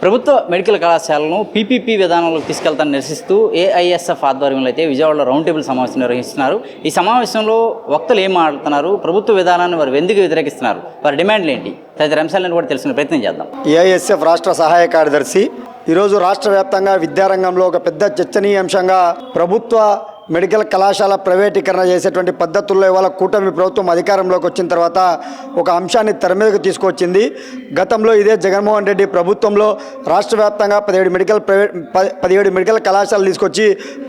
ప్రభుత్వ మెడికల్ కళాశాలను పీపీపీ విధానంలోకి తీసుకెళ్తాన్ని నిరసిస్తూ ఏఐఎస్ఎఫ్ ఆధ్వర్యంలో అయితే విజయవాడలో రౌండ్ టేబుల్ సమావేశం నిర్వహిస్తున్నారు. ఈ సమావేశంలో వక్తలు ఏం మాట్లాడుతున్నారు, ప్రభుత్వ విధానాన్ని వారు ఎందుకు వ్యతిరేకిస్తున్నారు, వారి డిమాండ్లు ఏంటి తదితర అంశాలను కూడా తెలుసుకునే ప్రయత్నం చేద్దాం. ఏఐఎస్ఎఫ్ రాష్ట్ర సహాయ కార్యదర్శి ఈరోజు రాష్ట్ర వ్యాప్తంగా విద్యారంగంలో ఒక పెద్ద చర్చనీయాంశంగా ప్రభుత్వ మెడికల్ కళాశాల ప్రైవేటీకరణ చేసేటువంటి పద్ధతుల్లో ఇవాళ కూటమి ప్రభుత్వం అధికారంలోకి వచ్చిన తర్వాత ఒక అంశాన్ని తెర మీదకు తీసుకొచ్చింది. గతంలో ఇదే జగన్మోహన్ రెడ్డి ప్రభుత్వంలో రాష్ట్ర వ్యాప్తంగా 17 మెడికల్ కళాశాలలు తీసుకొచ్చి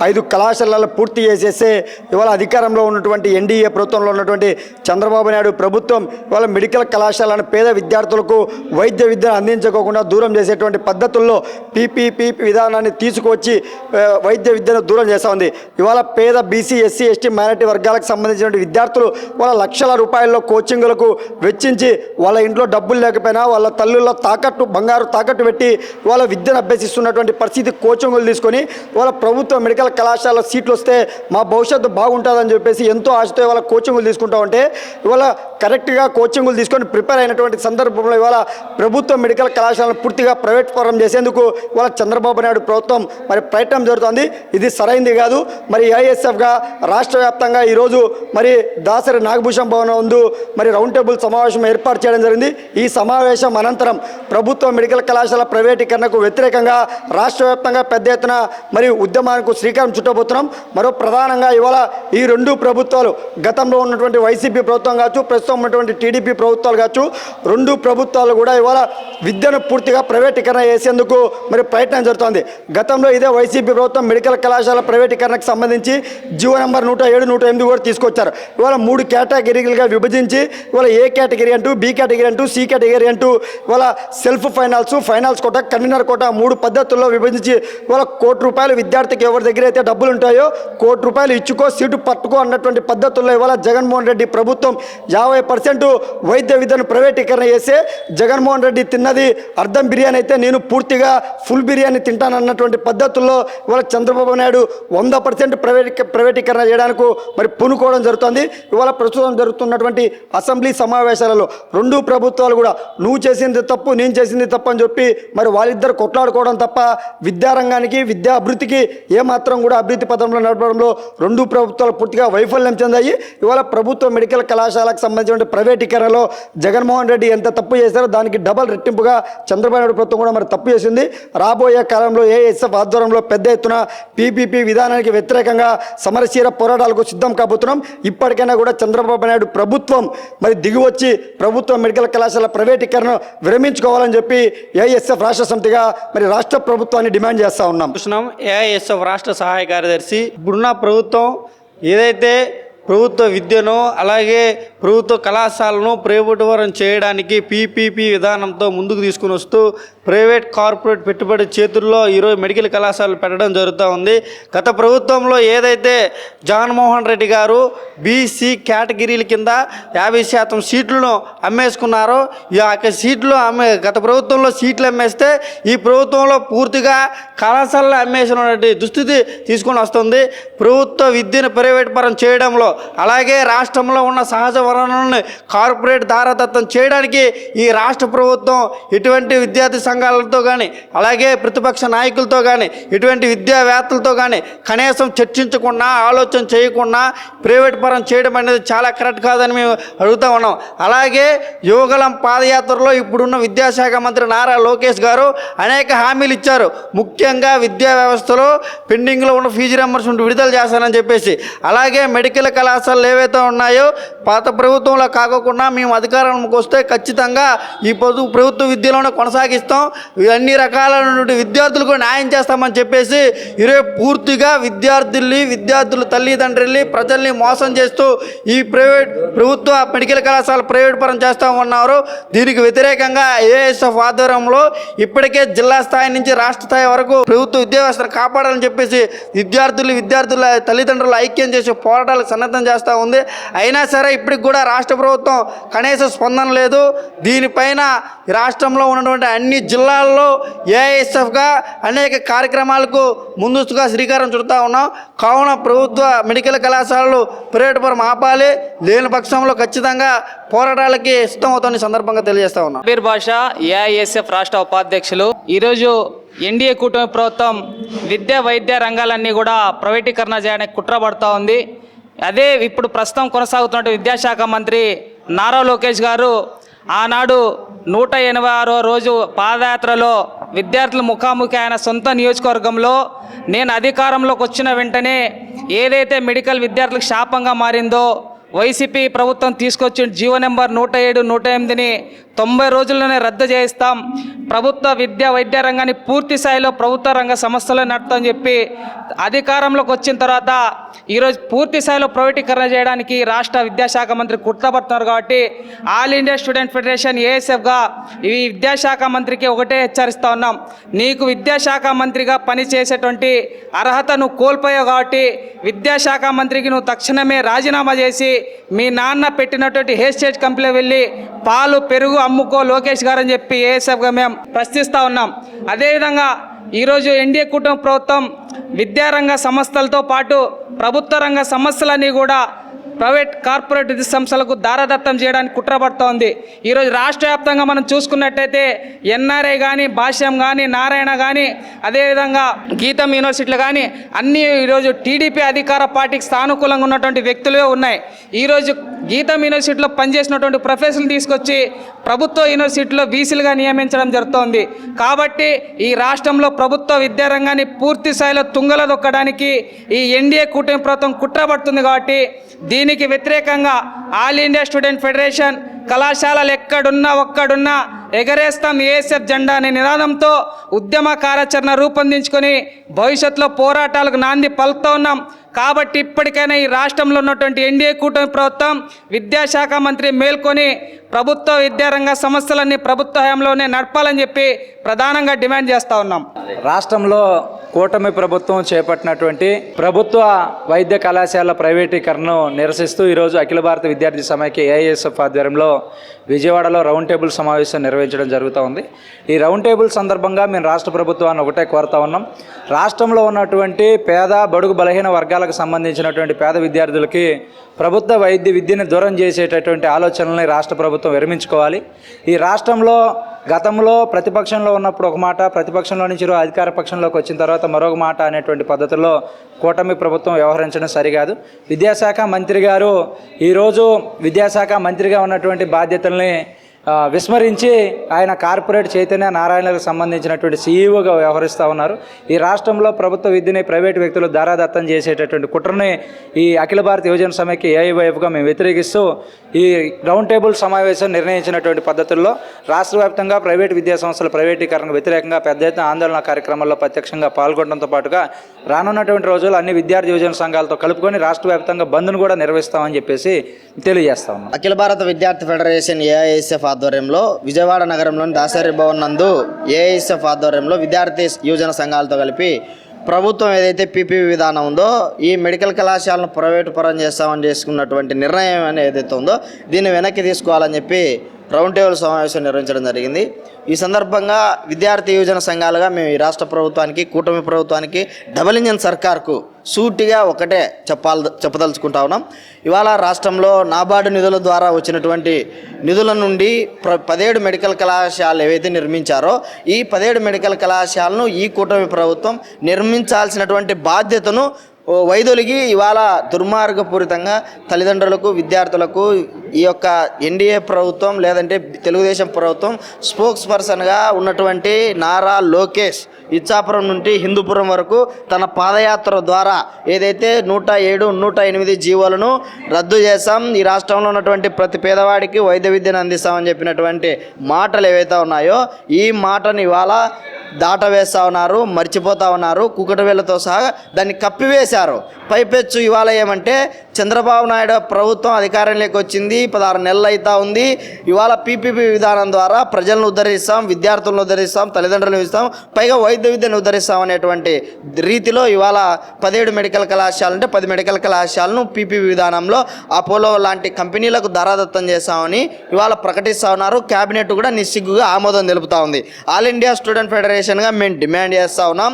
5 కళాశాలలు పూర్తి చేసేస్తే ఇవాళ అధికారంలో ఉన్నటువంటి ఎన్డీఏ ప్రభుత్వంలో ఉన్నటువంటి చంద్రబాబు నాయుడు ప్రభుత్వం ఇవాళ మెడికల్ కళాశాలను పేద విద్యార్థులకు వైద్య విద్యను అందించుకోకుండా దూరం చేసేటువంటి పద్ధతుల్లో పీపీపీ విధానాన్ని తీసుకువచ్చి వైద్య విద్యను దూరం చేస్తూ ఉంది. ఇవాళ పేద బీసీ, ఎస్సీ, ఎస్టీ, మైనారిటీ వర్గాలకు సంబంధించిన విద్యార్థులు వాళ్ళ లక్షల రూపాయల్లో కోచింగులకు వెచ్చించి వాళ్ళ ఇంట్లో డబ్బులు లేకపోయినా వాళ్ళ తల్లుల్లో బంగారు తాకట్టు పెట్టి వాళ్ళ విద్యను అభ్యసిస్తున్నటువంటి పరిస్థితి. కోచింగులు తీసుకొని వాళ్ళ ప్రభుత్వ మెడికల్ కళాశాల సీట్లు వస్తే మా భవిష్యత్తు బాగుంటుందని చెప్పేసి ఎంతో ఆశతో ఇవాళ కోచింగులు తీసుకుంటా ఉంటే ఇవాళ కరెక్ట్గా కోచింగులు తీసుకొని ప్రిపేర్ అయినటువంటి సందర్భంలో ఇవాళ ప్రభుత్వ మెడికల్ కళాశాలను పూర్తిగా ప్రైవేట్ పరం చేసేందుకు ఇవాళ చంద్రబాబు నాయుడు ప్రభుత్వం ప్రయత్నం జరుగుతుంది. ఇది సరైంది కాదు. ఏఐఎస్ఎఫ్గా రాష్ట్ర వ్యాప్తంగా ఈరోజు దాసరి నాగభూషణ్ భవన్ ముందు రౌండ్ టేబుల్ సమావేశం ఏర్పాటు చేయడం జరిగింది. ఈ సమావేశం అనంతరం ప్రభుత్వ మెడికల్ కళాశాల ప్రైవేటీకరణకు వ్యతిరేకంగా రాష్ట్ర వ్యాప్తంగా పెద్ద ఎత్తున ఉద్యమానికి శ్రీకారం చుట్టబోతున్నాం. ప్రధానంగా ఇవాళ ఈ 2 ప్రభుత్వాలు, గతంలో ఉన్నటువంటి వైసీపీ ప్రభుత్వం కావచ్చు, ప్రస్తుతం ఉన్నటువంటి టీడీపీ ప్రభుత్వాలు కావచ్చు, 2 ప్రభుత్వాలు కూడా ఇవాళ విద్యను పూర్తిగా ప్రైవేటీకరణ చేసేందుకు ప్రయత్నం జరుగుతోంది. గతంలో ఇదే వైసీపీ ప్రభుత్వం మెడికల్ కళాశాల ప్రైవేటీకరణకు సంబంధించి జీవో నెంబర్ 107, 108 కూడా తీసుకొచ్చారు. ఇవాళ 3 కేటగిరీలుగా విభజించి ఇవాళ ఏ కేటగిరీ అంటూ, బి కేటగిరీ అంటూ, సి కేటగిరీ అంటూ ఇవాళ సెల్ఫ్ ఫైనాన్స్ కోట, కన్వీనర్ కోట 3 పద్ధతుల్లో విభజించి ఇవాళ ₹1,00,00,000 విద్యార్థికి ఎవరి దగ్గర అయితే డబ్బులు ఉంటాయో ₹1,00,00,000 ఇచ్చుకో, సీటు పట్టుకో అన్నటువంటి పద్ధతుల్లో ఇవాళ జగన్మోహన్ రెడ్డి ప్రభుత్వం 50% వైద్య విద్యను ప్రైవేటీకరణ చేస్తే జగన్మోహన్ రెడ్డి తిన్నది అర్ధం బిర్యానీ అయితే నేను పూర్తిగా ఫుల్ బిర్యానీ తింటానన్నటువంటి పద్ధతుల్లో ఇవాళ చంద్రబాబు నాయుడు 100% ప్రైవేటీకరణ చేయడానికి పూనుకోవడం జరుగుతుంది. ఇవాళ ప్రస్తుతం జరుగుతున్నటువంటి అసెంబ్లీ సమావేశాలలో 2 ప్రభుత్వాలు కూడా నువ్వు చేసింది తప్పు, నేను చేసింది తప్పు అని చెప్పి వాళ్ళిద్దరు కొట్లాడుకోవడం తప్ప విద్యారంగానికి, విద్యా అభివృద్ధికి ఏమాత్రం కూడా అభివృద్ధి పథంలో నడపడంలో 2 ప్రభుత్వాలు పూర్తిగా వైఫల్యం చెందాయి. ఇవాళ ప్రభుత్వ మెడికల్ కళాశాలకు సంబంధించిన ప్రైవేటీకరణలో జగన్మోహన్ రెడ్డి ఎంత తప్పు చేశారో దానికి డబల్ రెట్టింపుగా చంద్రబాబు నాయుడు ప్రభుత్వం కూడా తప్పు చేసింది. రాబోయే కాలంలో ఏఐఎస్ఎఫ్ ఆధ్వర్యంలో పెద్ద ఎత్తున పీపీపీ విధానానికి వ్యతిరేకంగా సమరశీల పోరాటాలకు సిద్ధం కాబోతున్నాం. ఇప్పటికైనా కూడా చంద్రబాబు నాయుడు ప్రభుత్వం దిగివచ్చి ప్రభుత్వ మెడికల్ కళాశాల ప్రైవేటీకరణ విరమించుకోవాలని చెప్పి ఏఐఎస్ఎఫ్ రాష్ట్ర సమితిగా రాష్ట్ర ప్రభుత్వాన్ని డిమాండ్ చేస్తూ ఉన్నాం. ఏఐఎస్ఎఫ్ రాష్ట్ర సహాయ కార్యదర్శి ఇప్పుడున్న ప్రభుత్వం ఏదైతే ప్రభుత్వ విద్యను అలాగే ప్రభుత్వ కళాశాలను ప్రైవేటీకరణ చేయడానికి పీపీపీ విధానంతో ముందుకు తీసుకుని వస్తూ ప్రైవేట్ కార్పొరేట్ పెట్టుబడి చేతుల్లో ఈరోజు మెడికల్ కళాశాలలు పెట్టడం జరుగుతూ ఉంది. గత ప్రభుత్వంలో ఏదైతే జగన్మోహన్ రెడ్డి గారు బీసీ కేటగిరీల కింద 50% సీట్లను అమ్మేసుకున్నారో, ఈ సీట్లు గత ప్రభుత్వంలో సీట్లు అమ్మేస్తే ఈ ప్రభుత్వంలో పూర్తిగా కళాశాలలో అమ్మేసినటువంటి దుస్థితి తీసుకొని వస్తుంది. ప్రభుత్వ విద్యను ప్రైవేట్ పరం చేయడంలో అలాగే రాష్ట్రంలో ఉన్న సహజ వనరులను కార్పొరేట్ దారదత్తం చేయడానికి ఈ రాష్ట్ర ప్రభుత్వం ఎటువంటి విద్యార్థి సంఘాలతో కానీ అలాగే ప్రతిపక్ష నాయకులతో కానీ ఎటువంటి విద్యావేత్తలతో కానీ కనీసం చర్చించకుండా, ఆలోచన చేయకుండా ప్రైవేట్ పరం చేయడం అనేది చాలా కరెక్ట్ కాదని మేము అడుగుతూ ఉన్నాం. అలాగే యువగలం పాదయాత్రలో ఇప్పుడున్న విద్యాశాఖ మంత్రి నారా లోకేష్ గారు అనేక హామీలు ఇచ్చారు. ముఖ్యంగా విద్యా వ్యవస్థలో పెండింగ్లో ఉన్న ఫీజు రియంబర్స్మెంట్ విడుదల చేస్తానని చెప్పేసి, అలాగే మెడికల్ కళాశాలలు ఏవైతే ఉన్నాయో పాత ప్రభుత్వంలో కాకుండా మేము అధికారంలోకి వస్తే ఖచ్చితంగా ఈ ప్రభుత్వ విద్యలోనే కొనసాగిస్తాం, అన్ని రకాలైనటువంటి విద్యార్థులకు న్యాయం చేస్తామని చెప్పేసి ఈరోజు పూర్తిగా విద్యార్థుల తల్లిదండ్రుల్ని ప్రజల్ని మోసం చేస్తూ ఈ ప్రభుత్వ మెడికల్ కళాశాల ప్రైవేట్ పరం చేస్తూ ఉన్నారు. దీనికి వ్యతిరేకంగా ఏఐఎస్ఎఫ్ ఆధ్వర్యంలో ఇప్పటికే జిల్లా స్థాయి నుంచి రాష్ట్ర స్థాయి వరకు ప్రభుత్వ విద్యా వ్యవస్థను కాపాడాలని చెప్పేసి విద్యార్థుల తల్లిదండ్రులు ఐక్యం చేసే పోరాటాలకు సన్నద్ధం ప్రయత్నం చేస్తూ ఉంది. అయినా సరే ఇప్పటికి కూడా రాష్ట్ర ప్రభుత్వం కనీస స్పందన లేదు. దీనిపైన రాష్ట్రంలో ఉన్నటువంటి అన్ని జిల్లాల్లో ఏఐఎస్ఎఫ్గా అనేక కార్యక్రమాలకు ముందస్తుగా శ్రీకారం చుడతా ఉన్నాం. కావున ప్రభుత్వ మెడికల్ కళాశాలలు ప్రైవేటుపరం ఆపాలి, లేని పక్షంలో ఖచ్చితంగా పోరాటాలకి సిద్ధమవుతున్న సందర్భంగా తెలియజేస్తా ఉన్నాం. కబీర్ బాషా, ఏఐఎస్ఎఫ్ రాష్ట్ర ఉపాధ్యక్షులు. ఈరోజు ఎన్డీఏ కూటమి ప్రభుత్వం విద్యా వైద్య రంగాలన్నీ కూడా ప్రైవేటీకరణ చేయడానికి కుట్రపడుతూ ఉంది. అదే ఇప్పుడు ప్రస్తుతం కొనసాగుతున్న విద్యాశాఖ మంత్రి నారా లోకేష్ గారు ఆనాడు 186వ రోజు పాదయాత్రలో విద్యార్థుల ముఖాముఖి ఆయన సొంత నియోజకవర్గంలో నేను అధికారంలోకి వచ్చిన వెంటనే ఏదైతే మెడికల్ విద్యార్థులకు శాపంగా మారిందో వైసీపీ ప్రభుత్వం తీసుకొచ్చిన జీవో నెంబర్ 107, 108ని 90 రోజుల్లోనే రద్దు చేయిస్తాం, ప్రభుత్వ విద్యా వైద్య రంగాన్ని పూర్తి స్థాయిలో ప్రభుత్వ రంగ సంస్థలు నడుపుతామని చెప్పి అధికారంలోకి వచ్చిన తర్వాత ఈరోజు పూర్తి స్థాయిలో ప్రైవేటీకరణ చేయడానికి రాష్ట్ర విద్యాశాఖ మంత్రి కుట్రపడుతున్నారు. కాబట్టి ఆల్ ఇండియా స్టూడెంట్ ఫెడరేషన్ ఏఎస్ఎఫ్గా ఈ విద్యాశాఖ మంత్రికి ఒకటే హెచ్చరిస్తూ ఉన్నాం, నీకు విద్యాశాఖ మంత్రిగా పనిచేసేటువంటి అర్హత నువ్వు కోల్పోయావు. కాబట్టి విద్యాశాఖ మంత్రికి నువ్వు తక్షణమే రాజీనామా చేసి మీ నాన్న పెట్టినటువంటి హెయిర్ స్టేట్ కంపెనీలో వెళ్ళి పాలు పెరుగు అమ్ముకో లోకేష్ గారు అని చెప్పి ఏఎస్ఎఫ్గా మేము ప్రశ్నిస్తూ ఉన్నాం. అదేవిధంగా ఈరోజు ఎన్డీఏ కూటమి ప్రభుత్వం విద్యారంగ సంస్థలతో పాటు ప్రభుత్వ రంగ సంస్థలన్నీ కూడా ప్రైవేట్ కార్పొరేట్ విద్యుత్ సంస్థలకు దారదత్తం చేయడానికి కుట్రపడుతోంది. ఈరోజు రాష్ట్ర వ్యాప్తంగా మనం చూసుకున్నట్టయితే ఎన్ఆర్ఐ కానీ, భాష్యం కానీ, నారాయణ కానీ, అదేవిధంగా గీతం యూనివర్సిటీలు కానీ అన్నీ ఈరోజు టీడీపీ అధికార పార్టీకి సానుకూలంగా ఉన్నటువంటి వ్యక్తులే ఉన్నాయి. ఈరోజు గీతం యూనివర్సిటీలో పనిచేసినటువంటి ప్రొఫెసర్లు తీసుకొచ్చి ప్రభుత్వ యూనివర్సిటీలో బీసీలుగా నియమించడం జరుగుతోంది. కాబట్టి ఈ రాష్ట్రంలో ప్రభుత్వ విద్యారంగాన్ని పూర్తి స్థాయిలో తుంగలో దొక్కడానికి ఈ ఎన్డీఏ కూటమి ప్రభుత్వం కుట్రపడుతుంది. కాబట్టి దీనికి వ్యతిరేకంగా ఆల్ ఇండియా స్టూడెంట్ ఫెడరేషన్ కళాశాలలు ఒక్కడున్నా ఎగరేస్తాం ఏఎస్ఎఫ్ జెండా అనే నినాదంతో ఉద్యమ కార్యాచరణ రూపొందించుకొని భవిష్యత్తులో పోరాటాలకు నాంది పలుకుతూ ఉన్నాం. కాబట్టి ఇప్పటికైనా ఈ రాష్ట్రంలో ఉన్నటువంటి ఎన్డీఏ కూటమి ప్రభుత్వం విద్యాశాఖ మంత్రి మేల్కొని ప్రభుత్వ విద్యారంగ సంస్థలన్నీ ప్రభుత్వ హయాంలోనే నడపాలని చెప్పి ప్రధానంగా డిమాండ్ చేస్తూ ఉన్నాం. రాష్ట్రంలో కూటమి ప్రభుత్వం చేపట్టినటువంటి ప్రభుత్వ వైద్య కళాశాల ప్రైవేటీకరణను నిరసిస్తూ ఈరోజు అఖిల భారత విద్యార్థి సమైక్య ఏఐఎస్ఎఫ్ ఆధ్వర్యంలో విజయవాడలో రౌండ్ టేబుల్ సమావేశం నిర్వహించడం జరుగుతూ ఉంది. ఈ రౌండ్ టేబుల్ సందర్భంగా మేము రాష్ట్ర ప్రభుత్వాన్ని ఒకటే కోరుతా ఉన్నాం, రాష్ట్రంలో ఉన్నటువంటి పేద బడుగు బలహీన వర్గాలకు సంబంధించినటువంటి పేద విద్యార్థులకి ప్రభుత్వ వైద్య విద్యను దూరం చేసేటటువంటి ఆలోచనల్ని రాష్ట్ర ప్రభుత్వం విరమించుకోవాలి. ఈ రాష్ట్రంలో గతంలో ప్రతిపక్షంలో ఉన్నప్పుడు ఒక మాట, ప్రతిపక్షంలో నుంచి అధికార పక్షంలోకి వచ్చిన తర్వాత మరొక మాట అనేటువంటి పద్ధతిలో కూటమి ప్రభుత్వం వ్యవహరించడం సరికాదు. విద్యాశాఖ మంత్రి గారు ఈరోజు విద్యాశాఖ మంత్రిగా ఉన్నటువంటి బాధ్యతల్ని విస్మరించి ఆయన కార్పొరేట్ చైతన్య నారాయణలకు సంబంధించినటువంటి సీఈఓగా వ్యవహరిస్తూ ఉన్నారు. ఈ రాష్ట్రంలో ప్రభుత్వ విద్యని ప్రైవేటు వ్యక్తులు దారాదత్తం చేసేటటువంటి కుట్రని ఈ అఖిల భారత యువజన సమైక్య ఏఐవైఎఫ్గా మేము వ్యతిరేకిస్తూ ఈ రౌండ్ టేబుల్ సమావేశం నిర్ణయించినటువంటి పద్ధతుల్లో రాష్ట్ర వ్యాప్తంగా ప్రైవేటు విద్యా సంస్థల ప్రైవేటీకరణకు వ్యతిరేకంగా పెద్ద ఎత్తున ఆందోళన కార్యక్రమాల్లో ప్రత్యక్షంగా పాల్గొనడంతో పాటుగా రానున్నటువంటి రోజుల్లో అన్ని విద్యార్థి యువజన సంఘాలతో కలుపుకొని రాష్ట్ర వ్యాప్తంగా బంద్ను కూడా నిర్వహిస్తామని చెప్పేసి తెలియజేస్తా ఉన్నాం. అఖిల భారత విద్యార్థి ఫెడరేషన్ ఏఐఎస్ఎఫ్ ఆధ్వర్యంలో విజయవాడ నగరంలోని దాసరి భవన్ నందు ఏఐఎస్ఎఫ్ ఆధ్వర్యంలో విద్యార్థి యువజన సంఘాలతో కలిపి ప్రభుత్వం ఏదైతే పీపీపీ విధానం ఉందో ఈ మెడికల్ కళాశాలను ప్రైవేటు పరం చేస్తామని చేసుకున్నటువంటి నిర్ణయం అనేది ఏదైతే ఉందో దీన్ని వెనక్కి తీసుకోవాలని చెప్పి రౌండ్ టేబుల్ సమావేశం నిర్వహించడం జరిగింది. ఈ సందర్భంగా విద్యార్థి యువజన సంఘాలుగా మేము ఈ రాష్ట్ర ప్రభుత్వానికి, కూటమి ప్రభుత్వానికి, డబుల్ ఇంజన్ సర్కార్కు సూటిగా ఒకటే చెప్పదలుచుకుంటా ఉన్నాం. ఇవాళ రాష్ట్రంలో నాబార్డు నిధుల ద్వారా వచ్చినటువంటి నిధుల నుండి 17 మెడికల్ కళాశాలలు ఏవైతే నిర్మించారో ఈ 17 మెడికల్ కళాశాలను ఈ కూటమి ప్రభుత్వం నిర్మించాల్సినటువంటి బాధ్యతను వైదొలిగి ఇవాళ దుర్మార్గపూరితంగా తల్లిదండ్రులకు, విద్యార్థులకు ఈ యొక్క ఎన్డీఏ ప్రభుత్వం లేదంటే తెలుగుదేశం ప్రభుత్వం స్పోక్స్ పర్సన్గా ఉన్నటువంటి నారా లోకేష్ ఇచ్చాపురం నుండి హిందూపురం వరకు తన పాదయాత్ర ద్వారా ఏదైతే 107, 108 జీవోలను రద్దు చేస్తాం, ఈ రాష్ట్రంలో ఉన్నటువంటి ప్రతి పేదవాడికి వైద్య విద్యను అందిస్తామని చెప్పినటువంటి మాటలు ఏవైతే ఉన్నాయో ఈ మాటను ఇవాళ దాటవేస్తూ ఉన్నారు, మర్చిపోతూ ఉన్నారు. కుకటవేళ్లతో సహా దాన్ని కప్పివేసే చేశారు. పైపెచ్చు ఇవాళ ఏమంటే చంద్రబాబు నాయుడు ప్రభుత్వం అధికారంలోకి వచ్చింది 16 నెలలు అవుతా ఉంది. ఇవాళ పీపీపీ విధానం ద్వారా ప్రజలను ఉద్ధరిస్తాం, విద్యార్థులను ఉద్ధరిస్తాం, తల్లిదండ్రులను ఇస్తాం, పైగా వైద్య విద్యను ఉద్ధరిస్తాం అనేటువంటి రీతిలో ఇవాళ 17 మెడికల్ కళాశాలలు అంటే 10 మెడికల్ కళాశాలను పీపీపీ విధానంలో అపోలో లాంటి కంపెనీలకు ధారాదత్తం చేస్తామని ఇవాళ ప్రకటిస్తూ ఉన్నారు. క్యాబినెట్ కూడా నిస్సిగ్గుగా ఆమోదం తెలుపుతూ ఉంది. ఆల్ ఇండియా స్టూడెంట్ ఫెడరేషన్గా మేము డిమాండ్ చేస్తూ ఉన్నాం,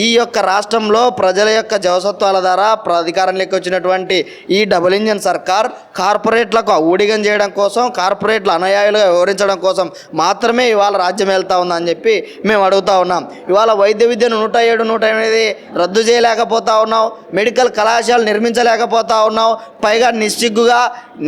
ఈ యొక్క రాష్ట్రంలో ప్రజల యొక్క జవసత్వాల ద్వారా అధికారంలోకి వచ్చినటువంటి ఈ డబుల్ ఇంజన్ సర్కార్ కార్పొరేట్లకు ఊడిగం చేయడం కోసం, కార్పొరేట్ల అనుయాయులుగా వివరించడం కోసం మాత్రమే ఇవాళ రాజ్యం వెళ్తూ ఉందని చెప్పి మేము అడుగుతూ ఉన్నాం. ఇవాళ వైద్య విద్యను 107, 108 రద్దు చేయలేకపోతా ఉన్నాం, మెడికల్ కళాశాలలు నిర్మించలేకపోతా ఉన్నాం, పైగా నిస్సిగ్గుగా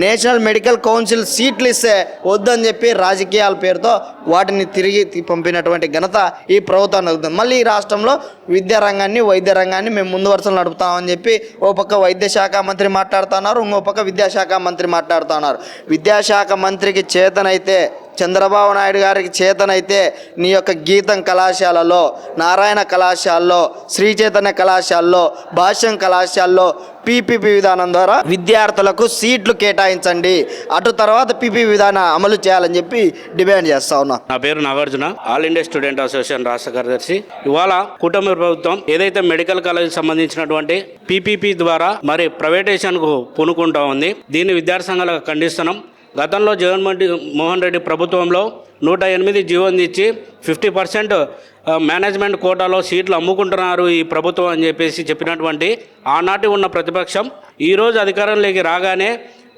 నేషనల్ మెడికల్ కౌన్సిల్ సీట్లు ఇస్తే వద్దని చెప్పి రాజకీయాల పేరుతో వాటిని తిరిగి పంపినటువంటి ఘనత ఈ ప్రభుత్వాన్ని అవుతుంది. మళ్ళీ ఈ రాష్ట్రంలో విద్యారంగాన్ని, వైద్య రంగాన్ని మేము ముందు వరుసలు నడుపుతామని చెప్పి ఓ పక్క వైద్య శాఖ మంత్రి మాట్లాడుతున్నారు, ఇంకో పక్క విద్యాశాఖ మంత్రి మాట్లాడుతున్నారు. విద్యాశాఖ మంత్రికి చేతనైతే, చంద్రబాబు నాయుడు గారికి చేతనైతే నీ యొక్క గీతం కళాశాలలో, నారాయణ కళాశాలలో, శ్రీ చైతన్య కళాశాలలో, భాష్యం కళాశాలలో పీపీపీ విధానం ద్వారా విద్యార్థులకు సీట్లు కేటాయించండి, అటు తర్వాత పీపీ విధానం అమలు చేయాలని చెప్పి డిమాండ్ చేస్తా ఉన్నా. నా పేరు Nagarjuna, all India student association రాష్ట్ర కార్యదర్శి. ఇవాళ కూటమి ప్రభుత్వం ఏదైతే మెడికల్ కాలేజ్ సంబంధించినటువంటి పీపీపీ ద్వారా మరి ప్రైవేటైజేషన్కు పూనుకుంటా ఉంది. దీన్ని విద్యార్థి సంఘాలుగా ఖండిస్తున్నాం. గతంలో జగన్మోహన్ రెడ్డి ప్రభుత్వంలో 108 జీవోని ఇచ్చి 50% మేనేజ్మెంట్ కోటాలో సీట్లు అమ్ముకుంటున్నారు ఈ ప్రభుత్వం అని చెప్పినటువంటి ఆనాటి ఉన్న ప్రతిపక్షం ఈరోజు అధికారంలోకి రాగానే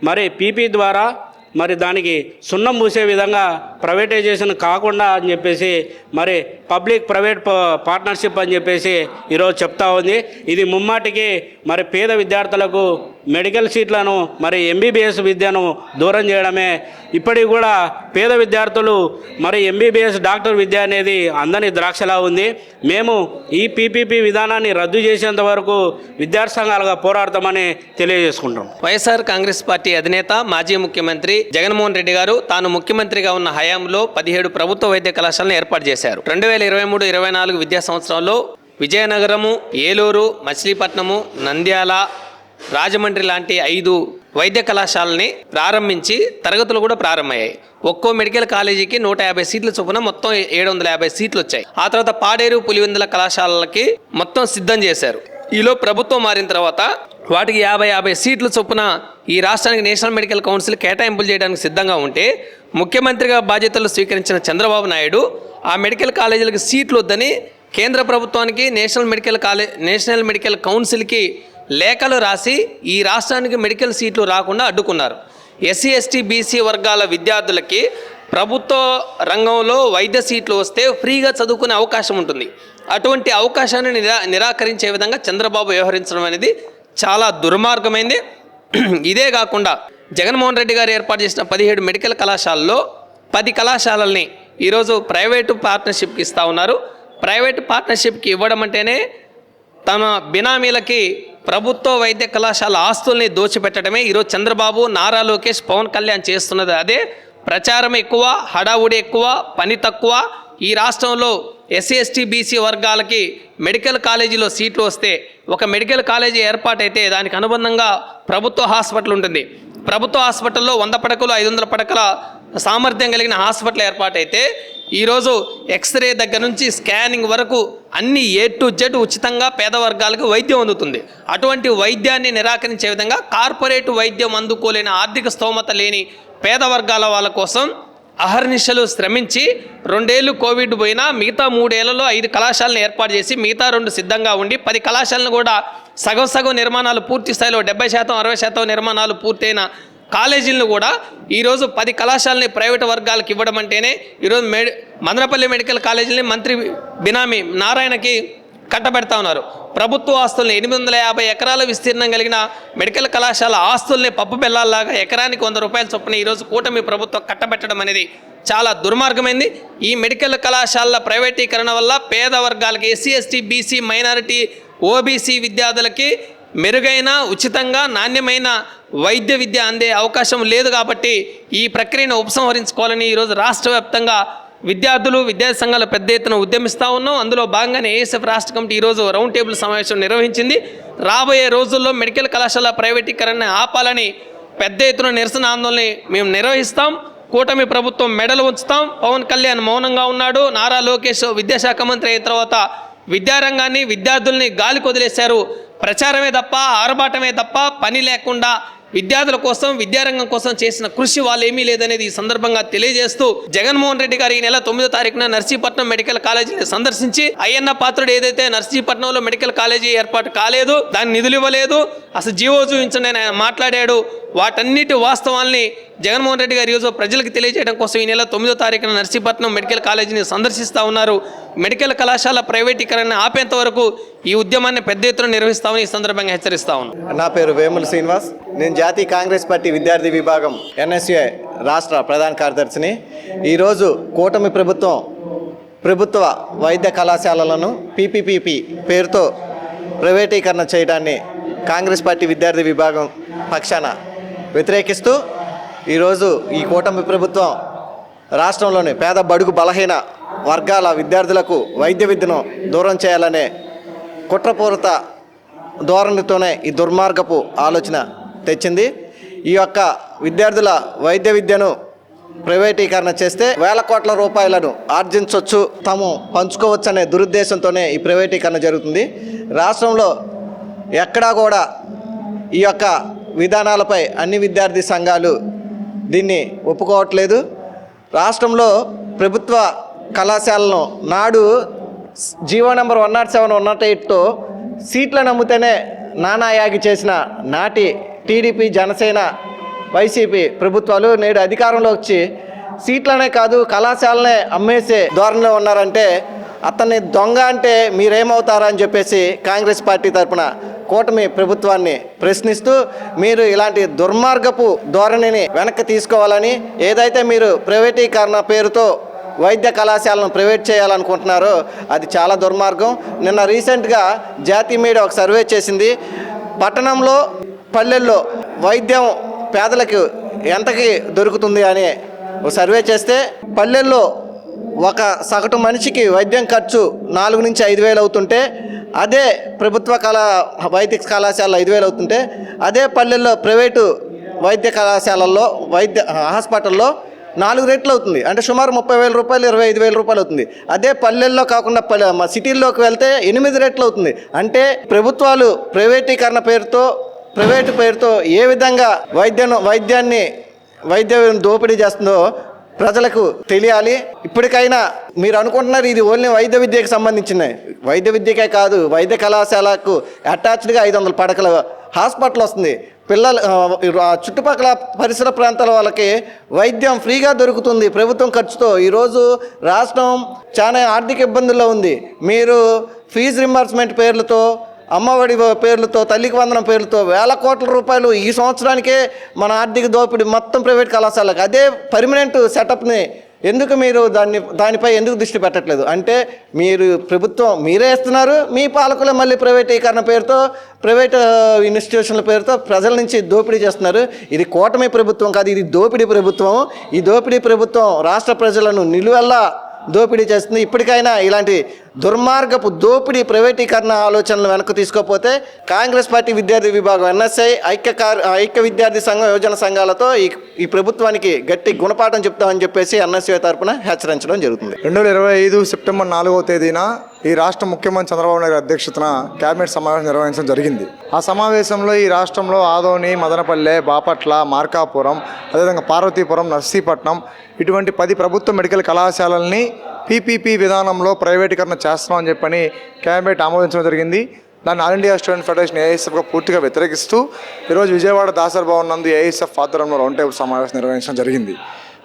మరి పీపీ ద్వారా మరి దానికి సున్నం మూసే విధంగా ప్రైవేటైజేషన్ కాకుండా అని చెప్పేసి మరి పబ్లిక్ ప్రైవేట్ పార్ట్నర్షిప్ అని చెప్పేసి ఈరోజు చెప్తా ఉంది. ఇది ముమ్మాటికి మరి పేద విద్యార్థులకు మెడికల్ సీట్లను మరి ఎంబీబీఎస్ విద్యను దూరం చేయడమే. ఇప్పటికి కూడా పేద విద్యార్థులు మరి ఎంబీబీఎస్ డాక్టర్ విద్య అనేది అందని ద్రాక్షలా ఉంది. మేము ఈ పీపీపీ విధానాన్ని రద్దు చేసేంత వరకు విద్యార్థి సంఘాలుగా పోరాడతామని తెలియజేసుకుంటాం. వైఎస్ఆర్ కాంగ్రెస్ పార్టీ అధినేత మాజీ ముఖ్యమంత్రి జగన్మోహన్ రెడ్డి గారు తాను ముఖ్యమంత్రిగా ఉన్న హయాంలో 17 ప్రభుత్వ వైద్య కళాశాలను ఏర్పాటు చేశారు. 2023-24 విద్యా సంవత్సరంలో విజయనగరము, ఏలూరు, మచిలీపట్నము, నంద్యాల, రాజమండ్రి లాంటి 5 వైద్య కళాశాలని ప్రారంభించి తరగతులు కూడా ప్రారంభమయ్యాయి. ఒక్కో మెడికల్ కాలేజీకి 150 సీట్ల చొప్పున మొత్తం 750 సీట్లు వచ్చాయి. ఆ తర్వాత పాడేరు, పులివెందుల కళాశాలలకి మొత్తం సిద్ధం చేశారు. ఈలో ప్రభుత్వం మారిన తర్వాత వాటికి 50 సీట్ల చొప్పున ఈ రాష్ట్రానికి నేషనల్ మెడికల్ కౌన్సిల్ కేటాయింపులు చేయడానికి సిద్ధంగా ఉంటే ముఖ్యమంత్రిగా బాధ్యతలు స్వీకరించిన చంద్రబాబు నాయుడు ఆ మెడికల్ కాలేజీలకు సీట్లు వద్దని కేంద్ర ప్రభుత్వానికి నేషనల్ మెడికల్ కౌన్సిల్కి లేఖలు రాసి ఈ రాష్ట్రానికి మెడికల్ సీట్లు రాకుండా అడ్డుకున్నారు. ఎస్సీ, ఎస్టీ, బీసీ వర్గాల విద్యార్థులకి ప్రభుత్వ రంగంలో వైద్య సీట్లు వస్తే ఫ్రీగా చదువుకునే అవకాశం ఉంటుంది. అటువంటి అవకాశాన్ని నిరాకరించే విధంగా చంద్రబాబు వ్యవహరించడం అనేది చాలా దుర్మార్గమైంది. ఇదే కాకుండా జగన్మోహన్ రెడ్డి గారు ఏర్పాటు చేసిన 17 మెడికల్ కళాశాలలో 10 కళాశాలల్ని ఈరోజు ప్రైవేటు పార్ట్నర్షిప్కి ఇస్తూ ఉన్నారు. ప్రైవేటు పార్ట్నర్షిప్కి ఇవ్వడం అంటేనే తమ బినామీలకి ప్రభుత్వ వైద్య కళాశాల ఆస్తుల్ని దోచిపెట్టడమే. ఈరోజు చంద్రబాబు, నారా లోకేష్, పవన్ కళ్యాణ్ చేస్తున్నది అదే. ప్రచారం ఎక్కువ, హడావుడి ఎక్కువ, పని తక్కువ. ఈ రాష్ట్రంలో ఎస్సీ, ఎస్టీ, బీసీ వర్గాలకి మెడికల్ కాలేజీలో సీట్లు వస్తే ఒక మెడికల్ కాలేజీ ఏర్పాటైతే దానికి అనుబంధంగా ప్రభుత్వ హాస్పిటల్ ఉంటుంది. ప్రభుత్వ హాస్పిటల్లో 100 పడకలు, 500 పడకల సామర్థ్యం కలిగిన హాస్పిటల్ ఏర్పాటైతే ఈరోజు ఎక్స్రే దగ్గర నుంచి స్కానింగ్ వరకు అన్ని A to Z ఉచితంగా పేద వర్గాలకు వైద్యం అందుతుంది. అటువంటి వైద్యాన్ని నిరాకరించే విధంగా కార్పొరేట్ వైద్యం అందుకోలేని ఆర్థిక స్తోమత లేని పేద వర్గాల వాళ్ళ కోసం అహర్నిశలు శ్రమించి 2 ఏళ్ళు కోవిడ్ పోయినా మిగతా 3 ఏళ్లలో 5 కళాశాలను ఏర్పాటు చేసి మిగతా 2 సిద్ధంగా ఉండి 10 కళాశాలను కూడా సగం నిర్మాణాలు పూర్తి స్థాయిలో 70%, 60% నిర్మాణాలు పూర్తయిన కాలేజీలను కూడా ఈరోజు 10 కళాశాలని ప్రైవేటు వర్గాలకు ఇవ్వడం అంటేనే ఈరోజు మదనపల్లి మెడికల్ కాలేజీని మంత్రి బినామీ నారాయణకి కట్టబెడతా ఉన్నారు. ప్రభుత్వ ఆస్తుల్ని 850 ఎకరాల విస్తీర్ణం కలిగిన మెడికల్ కళాశాల ఆస్తుల్ని పప్పు బెల్లాల్లాగా ఎకరానికి 100 రూపాయల చొప్పున ఈరోజు కూటమి ప్రభుత్వం కట్టబెట్టడం అనేది చాలా దుర్మార్గమైంది. ఈ మెడికల్ కళాశాలల ప్రైవేటీకరణ వల్ల పేద వర్గాలకి SC, ST, BC, minority, OBC విద్యార్థులకి మెరుగైన, ఉచితంగా, నాణ్యమైన వైద్య విద్య అందే అవకాశం లేదు. కాబట్టి ఈ ప్రక్రియను ఉపసంహరించుకోవాలని ఈరోజు రాష్ట్ర వ్యాప్తంగా విద్యార్థులు విద్యార్థి సంఘాల పెద్ద ఎత్తున ఉద్యమిస్తూ ఉన్నాం. అందులో భాగంగానే ఏఎస్ఎఫ్ రాష్ట్ర కమిటీ ఈరోజు రౌండ్ టేబుల్ సమావేశం నిర్వహించింది. రాబోయే రోజుల్లో మెడికల్ కళాశాల ప్రైవేటీకరణ ఆపాలని పెద్ద ఎత్తున నిరసన ఆందోళన మేము నిర్వహిస్తాం. కూటమి ప్రభుత్వం మెడలు ఉంచుతాం. పవన్ కళ్యాణ్ మౌనంగా ఉన్నాడు. నారా లోకేష్ విద్యాశాఖ మంత్రి అయిన తర్వాత విద్యారంగాన్ని విద్యార్థుల్ని గాలికి వదిలేశారు. ప్రచారమే తప్ప ఆర్భాటమే తప్ప పని లేకుండా విద్యార్థుల కోసం విద్యారంగం కోసం చేసిన కృషి వాళ్ళు ఏమీ లేదనేది ఈ సందర్భంగా తెలియజేస్తూ జగన్మోహన్ రెడ్డి గారు ఈ నెల 9వ తారీఖున నర్సీపట్నం మెడికల్ కాలేజీని సందర్శించి అయ్యన్న పాత్రుడు ఏదైతే నర్సీపట్నంలో మెడికల్ కాలేజీ ఏర్పాటు కాలేదు, దాన్ని నిధులు ఇవ్వలేదు, అసలు జీవో చూపించండి అని ఆయన మాట్లాడాడు. వాటన్నిటి వాస్తవాల్ని జగన్మోహన్ రెడ్డి గారు ఈరోజు ప్రజలకు తెలియజేయడం కోసం ఈ నెల 9వ తారీఖున నర్సీపట్నం మెడికల్ కాలేజీని సందర్శిస్తూ ఉన్నారు. మెడికల్ కళాశాల ప్రైవేటీకరణ ఆపేంత వరకు ఈ ఉద్యమాన్ని పెద్ద ఎత్తున నిర్వహిస్తామని ఈ సందర్భంగా హెచ్చరిస్తా ఉన్నాను. నా పేరు వేముల శ్రీనివాస్. నేను జాతీయ కాంగ్రెస్ పార్టీ విద్యార్థి విభాగం NSUI రాష్ట్ర ప్రధాన కార్యదర్శిని. ఈరోజు కూటమి ప్రభుత్వ వైద్య కళాశాలలను PPP పేరుతో ప్రైవేటీకరణ చేయడాన్ని కాంగ్రెస్ పార్టీ విద్యార్థి విభాగం పక్షాన వ్యతిరేకిస్తూ ఈరోజు ఈ కూటమి ప్రభుత్వం రాష్ట్రంలోని పేద బడుగు బలహీన వర్గాల విద్యార్థులకు వైద్య విద్యను దూరం చేయాలనే కుట్రపూరిత ధోరణితోనే ఈ దుర్మార్గపు ఆలోచన తెచ్చింది. ఈ యొక్క విద్యార్థుల వైద్య విద్యను ప్రైవేటీకరణ చేస్తే వేల కోట్ల రూపాయలను ఆర్జించవచ్చు, తాము పంచుకోవచ్చు అనే దురుద్దేశంతోనే ఈ ప్రైవేటీకరణ జరుగుతుంది. రాష్ట్రంలో ఎక్కడా కూడా ఈ యొక్క విధానాలపై అన్ని విద్యార్థి సంఘాలు దీన్ని ఒప్పుకోవట్లేదు. రాష్ట్రంలో ప్రభుత్వ కళాశాలను నాడు జీవో నెంబర్ 107, 108తో సీట్లను అమ్ముతేనే నానాయాగి చేసిన నాటి టీడీపీ, జనసేన, వైసీపీ ప్రభుత్వాలు నేడు అధికారంలో వచ్చి సీట్లనే కాదు కళాశాలనే అమ్మేసే ధోరణిలో ఉన్నారంటే అతన్ని దొంగ అంటే మీరేమవుతారని చెప్పేసి కాంగ్రెస్ పార్టీ తరఫున కూటమి ప్రభుత్వాన్ని ప్రశ్నిస్తూ మీరు ఇలాంటి దుర్మార్గపు ధోరణిని వెనక్కి తీసుకోవాలని, ఏదైతే మీరు ప్రైవేటీకరణ పేరుతో వైద్య కళాశాలను ప్రైవేట్ చేయాలనుకుంటున్నారో అది చాలా దుర్మార్గం. నిన్న రీసెంట్గా జాతీయ మీడియా ఒక సర్వే చేసింది. పట్టణంలో పల్లెల్లో వైద్యం పేదలకు ఎంతకి దొరుకుతుంది అని ఒక సర్వే చేస్తే పల్లెల్లో ఒక సగటు మనిషికి వైద్యం ఖర్చు 4 నుంచి 5 వేలు అవుతుంటే, అదే ప్రభుత్వ వైద్య కళాశాలలో 5 వేలు అవుతుంటే, అదే పల్లెల్లో ప్రైవేటు వైద్య కళాశాలల్లో హాస్పిటల్లో 4 రెట్లు అవుతుంది. అంటే సుమారు 30,000 రూపాయలు, 25,000 రూపాయలు అవుతుంది. అదే పల్లెల్లో కాకుండా సిటీల్లోకి వెళ్తే 8 రెట్లు అవుతుంది. అంటే ప్రభుత్వాలు ప్రైవేటీకరణ పేరుతో ప్రైవేటు పేరుతో ఏ విధంగా వైద్యాన్ని దోపిడీ చేస్తుందో ప్రజలకు తెలియాలి. ఇప్పటికైనా మీరు అనుకుంటున్నారు ఇది ఓన్లీ వైద్య విద్యకు సంబంధించింది. వైద్య విద్యకే కాదు, వైద్య కళాశాలకు అటాచ్డ్గా 500 పడకల హాస్పిటల్ వస్తుంది. పిల్లలు చుట్టుపక్కల పరిసర ప్రాంతాల వాళ్ళకి వైద్యం ఫ్రీగా దొరుకుతుంది ప్రభుత్వం ఖర్చుతో. ఈరోజు రాష్ట్రం చాలా ఆర్థిక ఇబ్బందుల్లో ఉంది. మీరు ఫీజు రింబర్స్మెంట్ పేర్లతో, అమ్మఒడి పేర్లతో, తల్లికి వందనం పేర్లతో వేల కోట్ల రూపాయలు ఈ సంవత్సరానికే మన ఆర్థిక దోపిడీ మొత్తం ప్రైవేట్ కళాశాలకు. అదే పర్మనెంట్ సెటప్ని ఎందుకు మీరు దానిపై ఎందుకు దృష్టి పెట్టట్లేదు? అంటే మీరు ప్రభుత్వం మీరే ఇస్తున్నారు, మీ పాలకులే మళ్ళీ ప్రైవేటీకరణ పేరుతో ప్రైవేట్ ఇన్స్టిట్యూషన్ల పేరుతో ప్రజల నుంచి దోపిడీ చేస్తున్నారు. ఇది కూటమి ప్రభుత్వం కాదు, ఇది దోపిడీ ప్రభుత్వం. ఈ దోపిడీ ప్రభుత్వం రాష్ట్ర ప్రజలను నిలువెల్లా దోపిడీ చేస్తుంది. ఇప్పటికైనా ఇలాంటి దుర్మార్గపు దోపిడీ ప్రైవేటీకరణ ఆలోచనలు వెనక్కి తీసుకోకపోతే కాంగ్రెస్ పార్టీ విద్యార్థి విభాగం NSI ఐక్య విద్యార్థి సంఘం యువజన సంఘాలతో ఈ ప్రభుత్వానికి గట్టి గుణపాఠం చెప్తామని చెప్పేసి NSI తరఫున హెచ్చరించడం జరుగుతుంది. 2025 సెప్టెంబర్ 4వ తేదీన ఈ రాష్ట్ర ముఖ్యమంత్రి చంద్రబాబు నాయుడు అధ్యక్షతన కేబినెట్ సమావేశం నిర్వహించడం జరిగింది. ఆ సమావేశంలో ఈ రాష్ట్రంలో ఆదోని, మదనపల్లె, బాపట్ల, మార్కాపురం, అదేవిధంగా పార్వతీపురం, నర్సీపట్నం ఇటువంటి 10 ప్రభుత్వ మెడికల్ కళాశాలల్ని PPP విధానంలో ప్రైవేటీకరణ చేస్తున్నామని చెప్పని కేబినెట్ ఆమోదించడం జరిగింది. దాన్ని ఆల్ ఇండియా స్టూడెంట్ ఫెడరేషన్ AISFగా పూర్తిగా వ్యతిరేకిస్తూ ఈరోజు విజయవాడ దాసర్ భవన్ నందు AISF ఆధ్వర్యంలో రౌండ్ టేబుల్ సమావేశం నిర్వహించడం జరిగింది.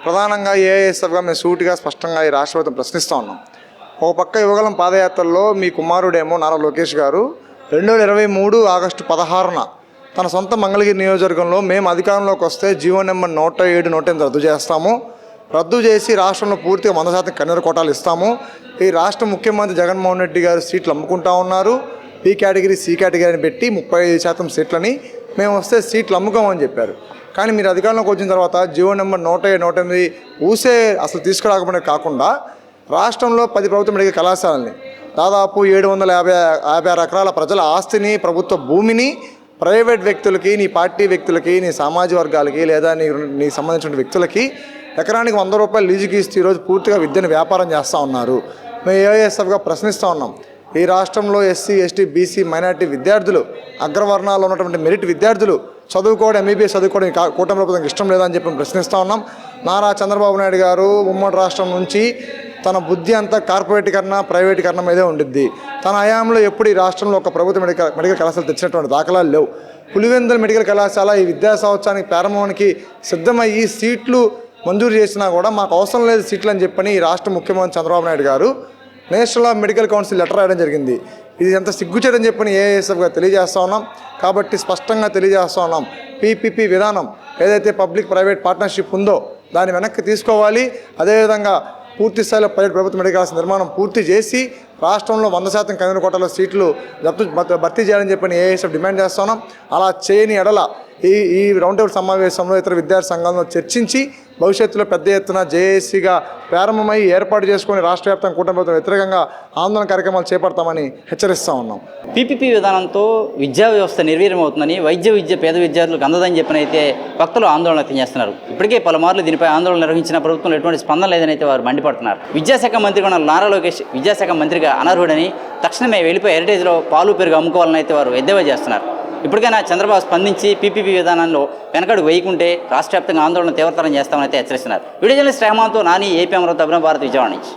ప్రధానంగా AISFగా మేము సూటిగా స్పష్టంగా ఈ రాష్ట్ర ప్రభుత్వం ప్రశ్నిస్తూ ఉన్నాం. ఒక పక్క యువగలం పాదయాత్రలో మీ కుమారుడేమో నారా లోకేష్ గారు 2023 ఆగస్టు 16న తన సొంత మంగళగిరి నియోజకవర్గంలో మేము అధికారంలోకి వస్తే జీవో నెంబర్ 107, 108 రద్దు చేస్తాము, రద్దు చేసి రాష్ట్రంలో పూర్తిగా 100% కన్నెర కోటాలు ఇస్తాము, ఈ రాష్ట్ర ముఖ్యమంత్రి జగన్మోహన్ రెడ్డి గారు సీట్లు అమ్ముకుంటా ఉన్నారు, B కేటగిరీ C కేటగిరీని పెట్టి 35% సీట్లని మేము వస్తే సీట్లు అమ్ముకోమని చెప్పారు. కానీ మీరు అధికారంలోకి వచ్చిన తర్వాత జీవో నెంబర్ 107, 108 ఊసే అసలు తీసుకురాకపోవడం కాకుండా రాష్ట్రంలో 10 ప్రభుత్వ మెడికల్ కళాశాలని దాదాపు 756 ఎకరాల ప్రజల ఆస్తిని, ప్రభుత్వ భూమిని ప్రైవేట్ వ్యక్తులకి, నీ పార్టీ వ్యక్తులకి, నీ సామాజిక వర్గాలకి లేదా నీకు సంబంధించిన వ్యక్తులకి ఎకరానికి 100 రూపాయలు లీజుకి ఇస్తూ ఈరోజు పూర్తిగా విద్యను వ్యాపారం చేస్తూ ఉన్నారు. మేము ఏఐఎస్ఎఫ్గా ప్రశ్నిస్తూ ఉన్నాం. ఈ రాష్ట్రంలో ఎస్సీ, ఎస్టీ, బీసీ, మైనార్టీ విద్యార్థులు, అగ్రవర్ణాల్లో ఉన్నటువంటి మెరిట్ విద్యార్థులు చదువుకోవడం, ఎంబీబీఎస్ చదువుకోవడం కూటమి ప్రభుత్వానికి ఇష్టం లేదని చెప్పి ప్రశ్నిస్తూ ఉన్నాం. నారా చంద్రబాబు నాయుడు గారు ఉమ్మడి రాష్ట్రం నుంచి తన బుద్ధి అంతా కార్పొరేటీకరణ, ప్రైవేటీకరణ మీదే ఉండిద్ది. తన హయాంలో ఎప్పుడు ఈ రాష్ట్రంలో ఒక ప్రభుత్వ మెడికల్ కళాశాల తెచ్చినటువంటి దాఖలాలు లేవు. పులివెందుల మెడికల్ కళాశాల ఈ విద్యా సంవత్సరానికి ప్రారంభానికి సిద్ధమయ్యి సీట్లు మంజూరు చేసినా కూడా మాకు అవసరం లేదు సీట్లు అని చెప్పని ఈ రాష్ట్ర ముఖ్యమంత్రి చంద్రబాబు నాయుడు గారు national of medical council letter రాయడం జరిగింది. ఇది ఎంత సిగ్గుచేటని చెప్పని ఏఐఎస్ఎఫ్గా తెలియజేస్తూ ఉన్నాం. కాబట్టి స్పష్టంగా తెలియజేస్తూ ఉన్నాం, పీపీపీ విధానం ఏదైతే పబ్లిక్ ప్రైవేట్ పార్ట్నర్షిప్ ఉందో దాన్ని వెనక్కి తీసుకోవాలి. అదేవిధంగా పూర్తి స్థాయిలో ప్రైవేట్ ప్రభుత్వ మెడికల్ కళాశాల నిర్మాణం పూర్తి చేసి రాష్ట్రంలో 100% కమ్యూనిటీ కోటాలో సీట్లు భర్తీ చేయాలని చెప్పని ఏఐఎస్ఎఫ్ డిమాండ్ చేస్తున్నాం. అలా చేయని ఎడల ఈ రౌండ్ టేబుల్ సమావేశంలో ఇతర విద్యార్థి సంఘాలను చర్చించి భవిష్యత్తులో పెద్ద ఎత్తున జేఏసీగా ప్రారంభమై ఏర్పాటు చేసుకుని రాష్ట్ర వ్యాప్తంగా కూటమి ప్రభుత్వం వ్యతిరేకంగా ఆందోళన కార్యక్రమాలు చేపడతామని హెచ్చరిస్తూ ఉన్నాం. పీపీపీ విధానంతో విద్యా వ్యవస్థ నిర్వీర్యం అవుతుందని, విద్య పేద విద్యార్థులకు అందదని చెప్పినైతే భక్తులు ఆందోళన వ్యక్తం చేస్తున్నారు. ఇప్పటికే పలుమార్లు దీనిపై ఆందోళన నిర్వహించిన ప్రభుత్వంలో ఎటువంటి స్పందన లేదని అయితే వారు మండిపడుతున్నారు. విద్యాశాఖ మంత్రిగా ఉన్న నారా లోకేష్ విద్యాశాఖ మంత్రిగా అనర్హుడని, తక్షణమే వెళ్ళిపోయి హెరిటేజ్లో పాలు పెరుగు అమ్ముకోవాలని అయితే వారు ఎద్దేవా చేస్తున్నారు. ఇప్పటికైనా చంద్రబాబు స్పందించి పీపీపీ విధానంలో వెనకడుగు వేయకుంటే రాష్ట్ర వ్యాప్తంగా ఆందోళన తీవ్రతరం చేస్తామని అయితే హెచ్చరిస్తున్నారు. వీడియో జర్నలిస్ట్ రెహమాన్తో నాని, ఏపీ అమరావతి, అభినవ్ భారత్, విజయవాడ నుంచి.